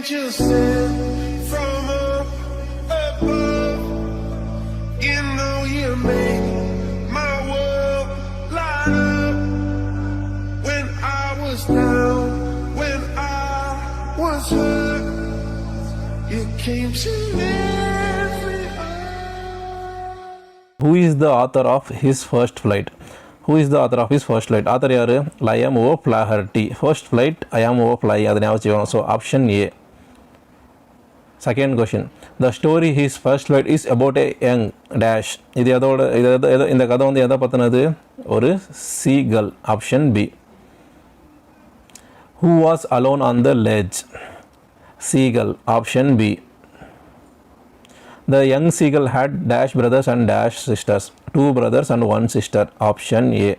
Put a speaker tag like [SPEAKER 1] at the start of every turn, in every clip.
[SPEAKER 1] angels sent from up above. You know you make my world light up. When I was down, when I was hurt, you came to lift me up.
[SPEAKER 2] Who is the author of his first flight? Who is the author of his first flight? Author யாரு? Liam O'Flaherty. First flight, I am O'Fly. அது ஞாபகம் வச்சுக்கணும். So option A. Second question. The story his first flight is about a young dash. இது எதோட இந்த கதை வந்து எதை பற்றினது? ஒரு seagull. Option B. Who was alone on the ledge? Seagull. Option B. The young seagull had dash brothers and dash sisters. 2 brothers and 1 sister. Option A.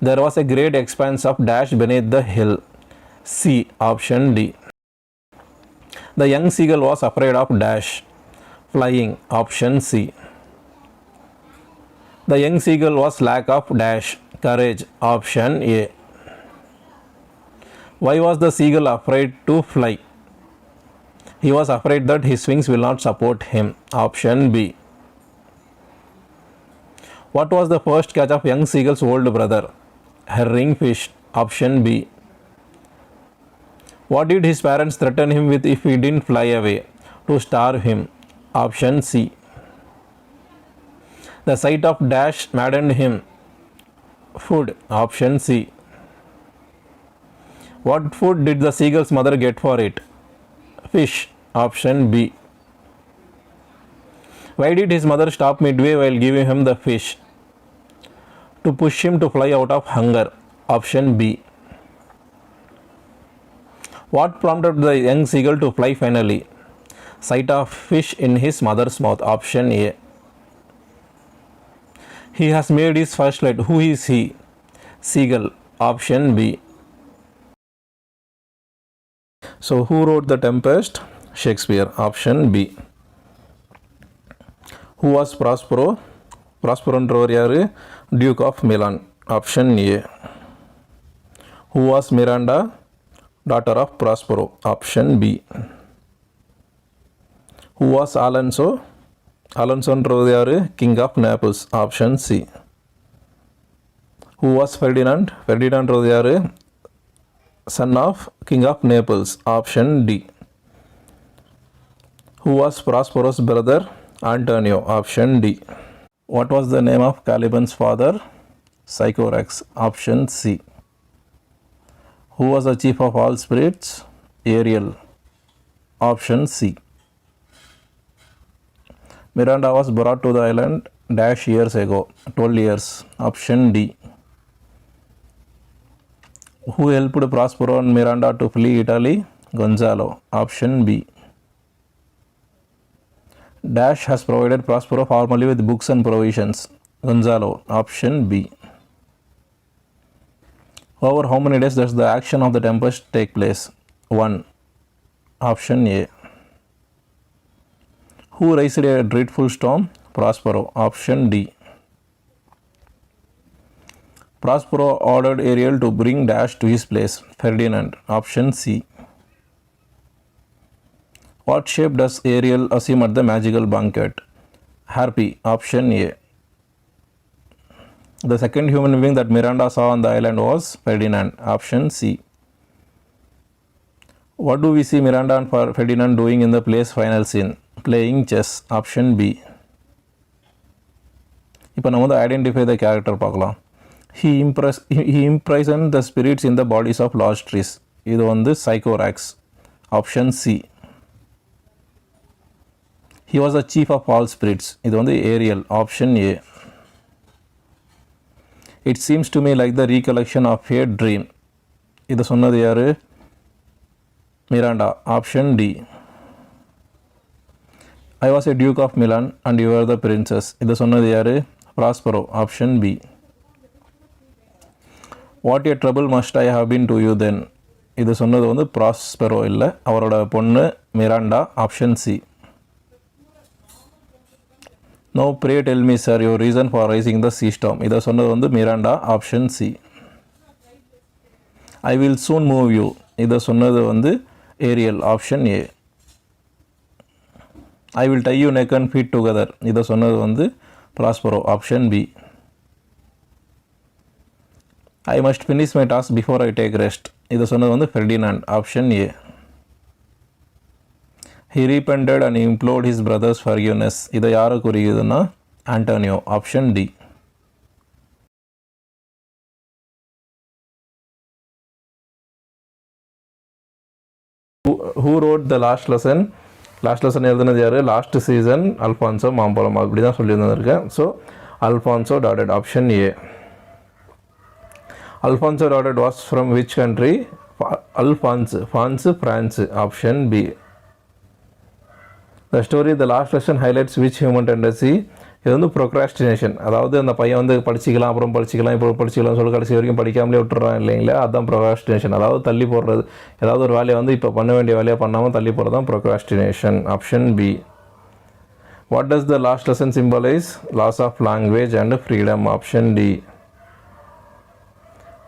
[SPEAKER 2] There was a great expanse of dash beneath the hill. C. Option D. The young seagull was afraid of dash. Flying. Option C. The young seagull was lack of dash. Courage. Option A. Why was the seagull afraid to fly? He was afraid that his wings will not support him. Option B. What was the first catch of young seagull's older brother? Herring fish. Option B. What did his parents threaten him with if he didn't fly away? To starve him. Option C. The sight of dash maddened him. Food. Option C. What food did the seagull's mother get for it? Fish. Option B. Why did his mother stop midway while giving him the fish? To push him to fly out of hunger. Option B. What prompted the young seagull to fly finally? Sight of fish in his mother's mouth. Option A. He has made his first flight. Who is he? Seagull. Option B. So who wrote The Tempest? Shakespeare. Option B. Who was Prospero? Prosperoன்றவர் யாரு? Duke of Milan. Option A. Who was Miranda? Daughter of Prospero. Option B. Who was Alonso? Alonsoன்றவர் யாரு? King of Naples. Option C. Who was Ferdinand? Ferdinandன்றவர் யாரு? Son of King of Naples. Option D. Who was Prospero's brother? Antonio. Option D. What was the name of Caliban's father? Sycorax. Option C. Who was the chief of all spirits? Ariel. Option C. Miranda was brought to the island dash years ago. 12 years. Option D. Who helped Prospero and Miranda to flee Italy? Gonzalo. Option B. Dash has provided Prospero formally with books and provisions. Gonzalo. Option B. Over how many days does the action of the tempest take place? 1. Option A. Who raised a dreadful storm? Prospero. Option D. Prospero ordered Ariel to bring Dash to his place. Ferdinand. Option C. What shape does Ariel assume at the magical banquet? Harpy. Option A. The second human being that Miranda saw on the island was Ferdinand. Option C. What do we see Miranda and Ferdinand doing in the play's final scene? Playing chess. Option B. இப்போ நம்ம வந்து identify the character பார்க்கலாம். He imprisoned the spirits in the bodies of lost trees. இது வந்து Sycorax. Option C. He was the chief of all spirits. இது வந்து Ariel. Option A. It seems to me like the recollection of a dream. இது சொன்னது யாரு? Miranda. Option D. I was a Duke of Milan and you were the princess. இது சொன்னது யாரு? Prospero. Option B. What a trouble must I have been to you then. இது சொன்னது வந்து Prospero இல்லை, அவரோட பொண்ணு Miranda. Option C. Now pray tell me sir your reason for raising the sea storm. இதை சொன்னது வந்து Miranda. Option C. I will soon move you. இதை சொன்னது வந்து Ariel, option A. I will tie you neck and feet together, இதை சொன்னது வந்து Prospero, option B. I must finish my task before I take rest, இதை சொன்னது வந்து Ferdinand, option A. He repented and implored his brother's forgiveness, இதை யாரை குறிக்குதுன்னா Antonio, option D. Who wrote the last lesson? Last lesson எழுதுனது யார்? Last season Alphonso மாம்பழம், அப்படி தான் சொல்லியிருந்திருக்கேன். So Alphonse Daudet, option A. Alphonse Daudet was from which country? France France, option B. The story the last lesson highlights which human tendency? இது வந்து procrastination, அதாவது அந்த பையன் வந்து படிச்சிக்கலாம் அப்புறம் படிச்சிக்கலாம் இப்போ படிச்சிக்கலாம் சொல்லி கடைசி வரைக்கும் படிக்காமலே விட்டுறான் இல்லைங்களா, அதுதான் ப்ரொக்ராஸ்டினேஷன். அதாவது தள்ளி போடுறது, ஏதாவது ஒரு வேலையை வந்து இப்போ பண்ண வேண்டிய வேலையை பண்ணாமல் தள்ளி போடுறது தான் procrastination, option B. What does the last lesson symbolise? Loss of language and freedom, option D.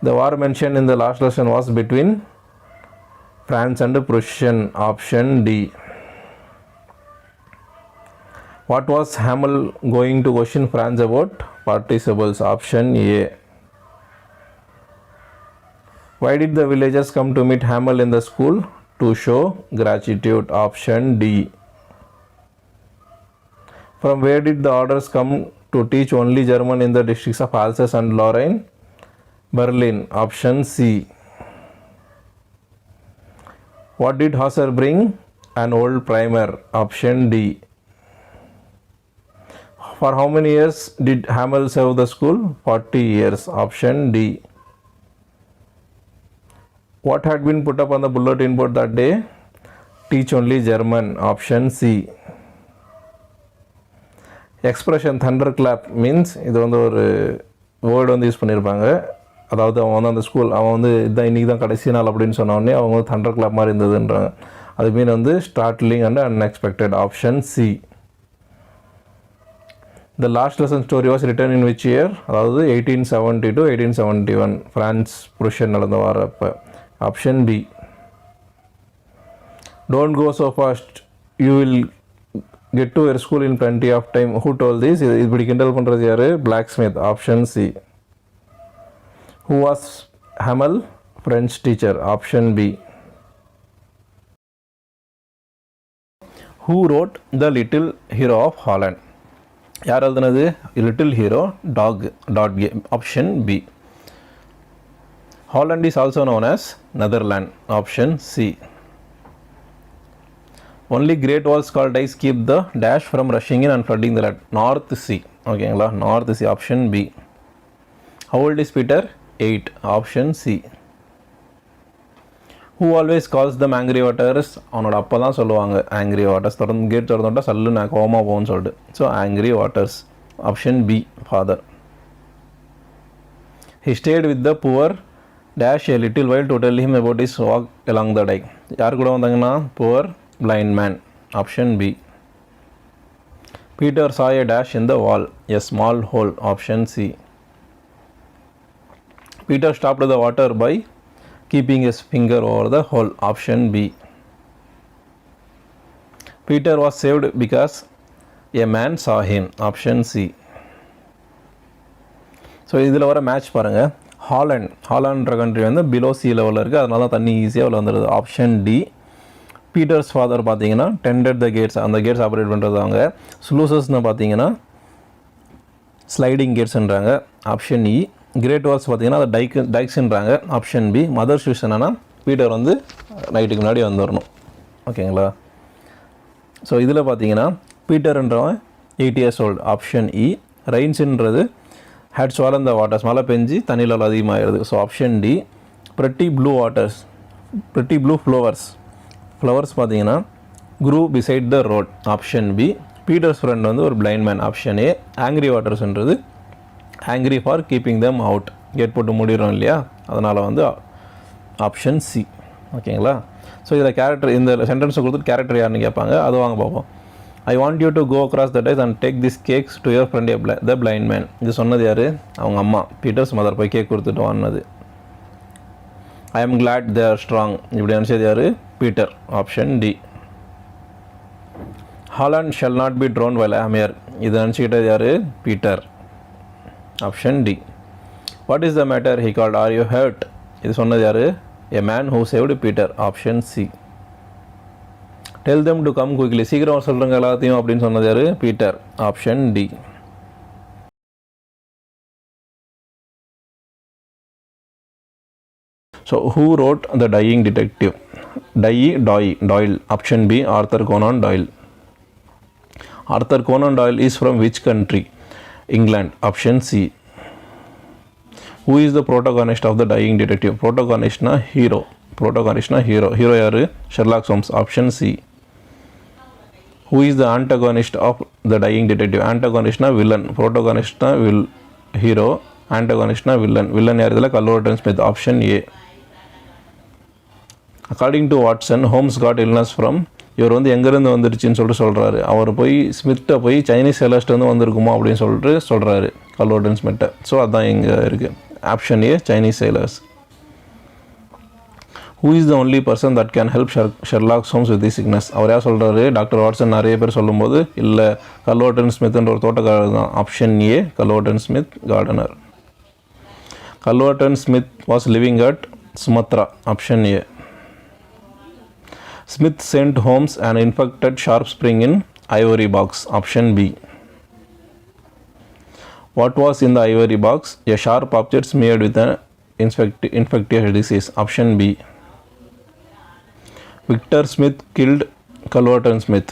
[SPEAKER 2] The war mention in the last lesson was between France and Prussian, option D. What was Hamel going to question France about? Participles, option A. Why did the villagers come to meet Hamel in the school? To show gratitude, option D. From where did the orders come to teach only German in the districts of Alsace and Lorraine? Berlin, option C. What did Hauser bring? An old primer, option D. For how many years did Hamel serve the school? 40 years, option D. What had been put up on the bulletin board that day? Teach only German, option C. Expression thunderclap means இது வந்து ஒரு word வந்து use பண்ணியிருப்பாங்க. அதாவது அவன் வந்து அந்த school அவன் வந்து இதான் இன்றைக்கி தான் கடைசி நாள் அப்படின்னு சொன்னோடனே அவங்க வந்து தண்டர் கிளாப் மாதிரி இருந்ததுன்றாங்க. அது மீன் வந்து startling and unexpected, option C. The last lesson story was written in which year? அதாவது 1870 to 1871 ஃப்ரான்ஸ் ப்ருஷியன் நடந்த வாரப்போ, option B. Don't go so fast, you will get to your school in plenty of time. Who told this? இப்படி கிண்டல் பண்ணுறது யார்? Blacksmith, option C. Who was Hamel? French teacher, option B. Who wrote The Little Hero of Holland? யார் எழுதுனது? Little hero Dodge, option B. Holland is also known as Netherland, option C. Only great walls called ice keep the dash from rushing in and flooding the late, north sea. ஓகேங்களா, north sea, option B. How old is Peter? 8, option C. Who always calls them angry waters? அவனோட அப்பா தான் சொல்லுவாங்க angry waters. தொடர்ந்து gate திறந்துட்டா சல்லு நான் கோவமாக போகும்னு சொல்லிட்டு. So angry waters, option B, father. He stayed with the poor dash a little while to tell him about his walk along the dike. யார் கூட வந்தாங்கன்னா poor blind man, option B. Peter saw a dash in the wall, a small hole, option C. Peter stopped the water by keeping his finger over the hole, option B. Peter was saved because a man saw him, option C. So இதில் வர match பாருங்கள். ஹாலண்ட்ன்ற country வந்து below C லெவலில் இருக்குது, அதனால தான் தண்ணி ஈஸியாக வந்துடுது, ஆப்ஷன் டி. பீட்டர்ஸ் ஃபாதர் பார்த்தீங்கன்னா டெண்டட் த கேட்ஸ், அந்த கேட்ஸ் ஆப்ரேட் பண்ணுறது அவங்க. ஸ்லூசஸ்னு பார்த்தீங்கன்னா ஸ்லைடிங் கேட்ஸ்ன்றாங்க, ஆப்ஷன் இ. கிரேட் வால்ஸ் பார்த்தீங்கன்னா அது டைக்ஸ்ன்றாங்க, ஆப்ஷன் பி. மதர் ஷூஸ் என்னன்னா பீட்டர் வந்து நைட்டுக்கு முன்னாடி வந்துடணும், ஓகேங்களா. ஸோ இதில் பார்த்தீங்கன்னா பீட்டர்ன்றவன் 8 years old, ஆப்ஷன் இ. ரெயின்ஸுன்றது ஹேட் swollen the waters, மழை பெஞ்சு தண்ணியில் அதிகமாகிடுது, so option D. pretty blue waters, pretty blue flowers பார்த்தீங்கன்னா grew beside the road, option B. Peter's friend வந்து ஒரு blind man, option A. Angry வாட்டர்ஸ்ன்றது angry for keeping them out, gate போட்டு மூடிடுறோம் இல்லையா, அதனால் வந்து ஆப்ஷன் சி, ஓகேங்களா. ஸோ இதில் கேரக்டர், இந்த சென்டென்ஸை கொடுத்துட்டு கேரக்டர் யாருன்னு கேட்பாங்க, அது வாங்க பார்ப்போம். I want you to go across the dikes and take this cakes to your friend the blind man. இது சொன்னது யார்? அவங்க அம்மா, பீட்டர்ஸ் மதர் போய் கேக் கொடுத்துட்டு வாங்கினது. I am glad they are strong, இப்படி நினச்சது யார்? Peter. Option D. Holland shall not be drowned while I am here. இது நினச்சிக்கிட்டது யாரு? Peter. Option D. What is the matter? He called. Are you hurt? இது சொன்னது யாரு? A man who saved Peter. Option C. Tell them to come quickly. சீக்கிரம் சொல்லுங்க எல்லாத்தையும் அப்படின்னு சொன்னது யாரு? Peter. Option D. So who wrote The Dying Detective? Doyle. Option B. Arthur Conan Doyle. Arthur Conan Doyle is from which country? England. Option C. Who is the protagonist of The Dying Detective? Protagonist na hero. Hero yaru? Sherlock Holmes. Option C. Who is the antagonist of The Dying Detective? Antagonist na villain. Protagonist na hero. Antagonist na villain. Villain yaru idhula Culloden Smith. Option A. According to Watson, Holmes got illness from. இவர் வந்து எங்கேருந்து வந்துருச்சுன்னு சொல்லிட்டு சொல்கிறாரு. அவர் போய் ஸ்மித்தை போய் Chinese செலஸ்ட்லேருந்து வந்திருக்குமோ அப்படின்னு சொல்லிட்டு சொல்கிறாரு கல்லோடன் ஸ்மித்தை. ஸோ அதுதான் இங்கே இருக்குது. Option A Chinese sailors. Who is the only person that can help Sherlock Holmes with this sickness? அவர் யார் சொல்கிறாரு? டாக்டர் வாட்சன் நிறைய பேர் சொல்லும்போது இல்லை கல்லோடன் ஸ்மித்ன்ற ஒரு தோட்டக்காரர் தான். Option A Culverton Smith gardener. Culverton Smith was living at Sumatra. Option A. Smith sent Holmes an infected sharp spring in ivory box. Option B. What was in the ivory box? A sharp object smeared with an infectious disease. Option B. Victor Smith killed Culloden Smith.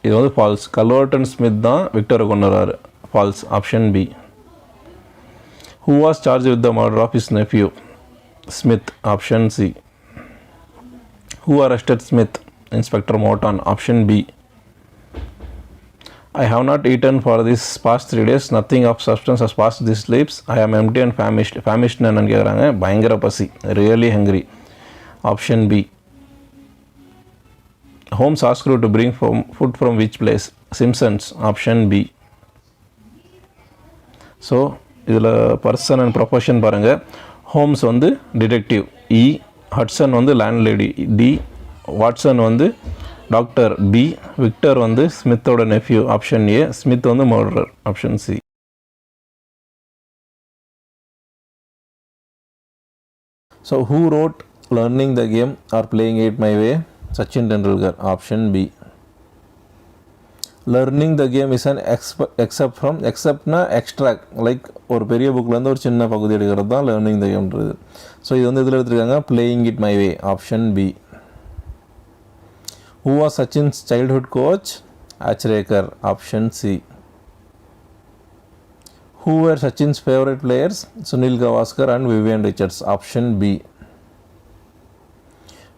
[SPEAKER 2] இது வந்து falls. Culverton Smith தான் விக்டரை கொண்டுறாரு. False. Option B. Who was charged with the murder of his nephew? Smith. Option C. Who arrested Smith? Inspector Morton. Option B. I have not eaten for this past 3 days. Nothing of substance has passed these lips. I am empty and famished. Famished என்னன்னு கேட்குறாங்க. பயங்கர பசி. Really hungry. Option B. Holmes asked you to bring food from which place? Simpsons. Option B. So இதில் person and profession பாருங்கள். Holmes வந்து detective. E. Hudson வந்து landlady. D. Watson வந்து doctor. B. Victor வந்து ஸ்மித்தோட நெஃப்யூ. Option A. ஸ்மித் வந்து murderer. Option C. So who wrote learning the game or playing it my way? Sachin Tendulkar. Option B. Learning the game is an எக்ஸப்ட்னா extract, like ஒரு பெரிய புக்லேருந்து ஒரு சின்ன பகுதி எடுக்கிறது தான் லேர்னிங் த கேம்ன்றது. ஸோ இது வந்து இதில் எடுத்துருக்காங்க playing it my way. Option B. Who was Sachin's childhood coach? Achrekar. Option C. Who were Sachin's favourite players? Sunil Gavaskar and Vivian Richards. Option B.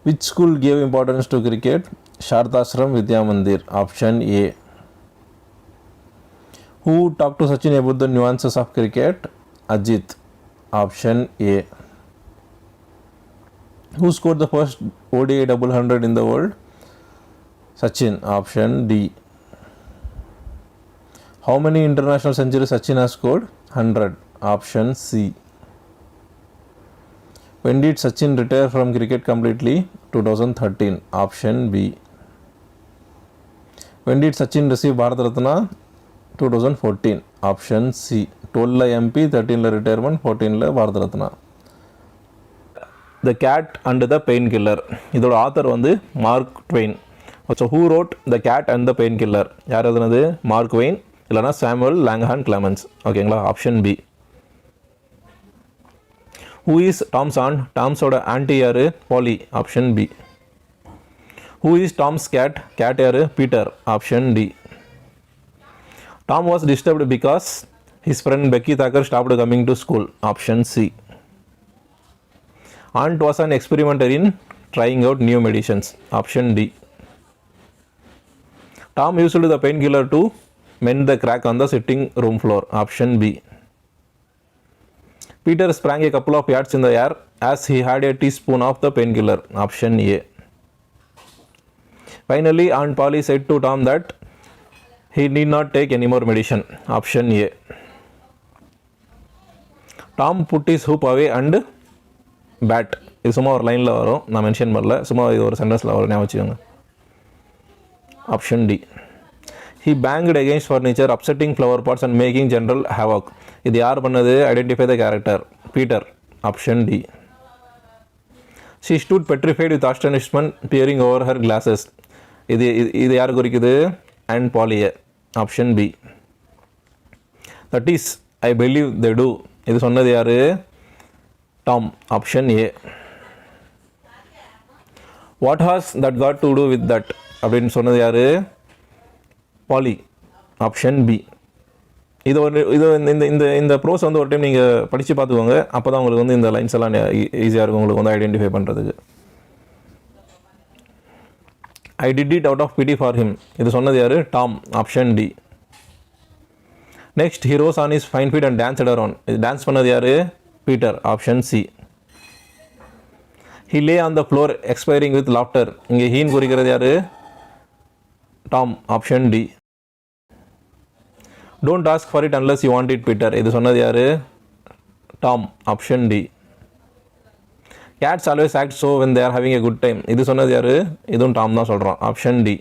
[SPEAKER 2] Which school gave importance to cricket? Shardashram Vidya Mandir. Option A. Who talked to Sachin about the nuances of cricket? Ajit. Option A. Who scored the first ODI double hundred in the world? Sachin. Option D. How many international centuries Sachin has scored? 100. Option C. When did Sachin retire from cricket completely? 2013. Option B. When did Sachin receive Bharat Ratna? 2014. Option C. 12 MP, 13 retirement, 14 Bharat Ratna. The Cat and the Painkiller. இதோட author வந்து Mark Twain. So who wrote the cat and the painkiller? யார் எழுதுனது? Mark Twain இல்லைனா Samuel Langhorne Clemens. ஓகேங்களா? Option B. Who is Tom's aunt? டாம்ஸோட aunty யாரு? Polly. Option B. Who is Tom's cat? Cat யாரு? Peter. Option D. Tom was disturbed because his friend Becky Thacker stopped coming to school. Option C. Aunt was an experimenter in trying out new medicines. Option D. Tom used the painkiller to mend the crack on the sitting room floor. Option B. Peter sprang a couple of yards in the air as he had a teaspoon of the painkiller. Option A. Finally, Aunt Polly said to Tom that he need not take any more medicine. Option A. Tom put his hoop away and bat. இது சும்மா ஒரு லைனில் வரும், நான் mention பண்ணல, சும்மா இது ஒரு சென்டென்ஸில் வரும், ஞாபகம் வச்சுக்கோங்க. Option D. He banged against furniture, upsetting flower pots and making general havoc. இது யார் பண்ணது? Identify the character. Peter. Option D. She stood petrified with astonishment, peering over her glasses. இது யார் குறிக்குது? அண்ட் பாலிய. Option B. That is, I believe they do. இது சொன்னது யார்? Tom. Option A. What has that got to do with that? அப்படின்னு சொன்னது யார்? பாலி. Option B. இது இந்த ப்ரோஸ் வந்து ஒரு டைம் நீங்கள் படித்து பார்த்துக்கோங்க, அப்போ தான் உங்களுக்கு வந்து இந்த லைன்ஸ் எல்லாம் ஈஸியாக இருக்கும் உங்களுக்கு வந்து ஐடென்டிஃபை பண்ணுறதுக்கு. I did it out of pity for him. இது சொன்னது யார்? Tom. Option D. Next, he rose on his ஃபைன் ஃபீட் அண்ட் டான்ஸ் அரவுண்ட். இது டான்ஸ் பண்ணது யார்? Peter. Option C. He lay on the floor expiring with laughter. இங்கே he குறிக்கிறது யார்? Tom. Option D. Don't ask for it unless you want it Peter. இது சொன்னது யார்? Tom. Option D. Cats always act so when they are having a good time. இது சொன்னது யார்? இதுவும் டாம் தான் சொல்கிறான். Option D.